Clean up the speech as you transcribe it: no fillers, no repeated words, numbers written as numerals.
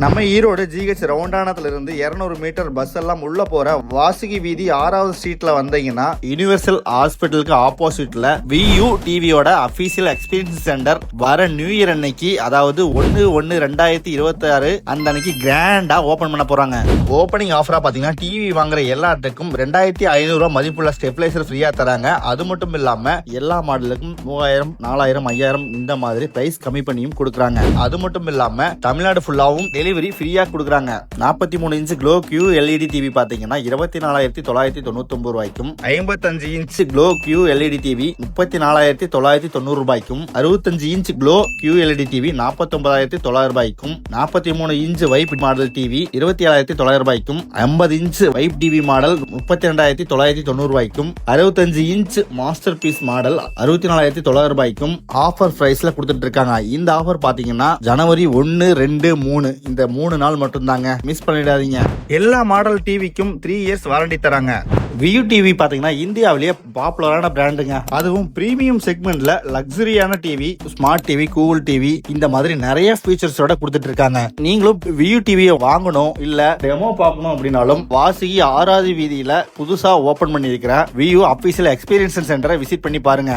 நம்ம ஈரோடு ஜிஹெச் ரவுண்டானத்துல இருந்து 200 metre bus எல்லாம் உள்ள போற வாசுகி வீதி 6வது ஸ்ட்ரீட்ல வந்தீங்கன்னா யுனிவர்சல் ஹாஸ்பிட்டலுக்கு ஆப்போசிட்ல வியூ டிவியோட அபிஷியல் எக்ஸ்பீரியன்ஸ் சென்டர் வர நியூ இயர் அன்னைக்கு, அதாவது 1/1/2026 அந்த அன்னைக்கு கிராண்டா ஓபன் பண்ண போறாங்க. ஓபனிங் ஆஃபரா பாத்தீங்கன்னா டிவி வாங்குற எல்லாத்துக்கும் 2500 ரூபாய் மதிப்புள்ள ஸ்டெபிலைசர் ஃப்ரீயா தராங்க. அது மட்டும் இல்லாம எல்லா மாடலுக்கும் 3000, 4000, 5000 இந்த மாதிரி பிரைஸ் கம்மி பண்ணியும் கொடுக்குறாங்க. அது மட்டும் இல்லாம தமிழ்நாடு ஃபுல்லாவும் டெலிவரி ஃப்ரீயா கொடுக்குறாங்க. 43 இன்ச் க்ளோ கியூ எல்இடி டிவி பாத்தீங்கன்னா 24,999 ரூபாய்க்கும், 55 இன்ச் க்ளோ கியூ எல்இடி டிவி 34,990 ரூபாய்க்கும், 65 இன்ச் க்ளோ கியூ எல்இடி டிவி 49,900 ரூபாய்க்கும், 43 இன்ச் வைப் மாடல் டிவி 27,900 ரூபாய்க்கும், 50 இன்ச் வைப் டிவி மாடல் 32,990 ரூபாய்க்கும், 65 இன்ச் மாஸ்டர் பீஸ் மாடல் 64,900 ரூபாய்க்கும் ஆஃபர் பிரைஸ்ல கொடுத்துட்டு இருக்காங்க. இந்த ஆஃபர் பாத்தீங்கன்னா ஜனவரி 1, 2, 3 இந்த 3 நாள் மட்டும் தாங்க, மிஸ் பண்ணிடாதீங்க. எல்லா மாடல் டிவிக்கும் 3 இயர்ஸ் வாரண்டி தராங்க. வியூ டிவி பாத்தீங்கன்னா இந்தியாவிலேயே பாப்புலரான பிராண்டுங்க. அதுவும் பிரீமியம் செக்மெண்ட்ல லக்ஸரியான TV, smart TV, cool TV இந்த மாதிரி நிறைய ஃபீச்சர்ஸோட கொடுத்துட்டு இருக்காங்க. நீங்களும் வியூ டிவியை வாங்கணும் இல்ல டெமோ பார்க்கணும் அப்படின்னாலும் வாசுகி 6வது வீதியில புதுசா ஓபன் பண்ணிருக்கிற வியூ அபிஷியல் எக்ஸ்பீரியன்ஸ் சென்டரை விசிட் பண்ணி பாருங்க.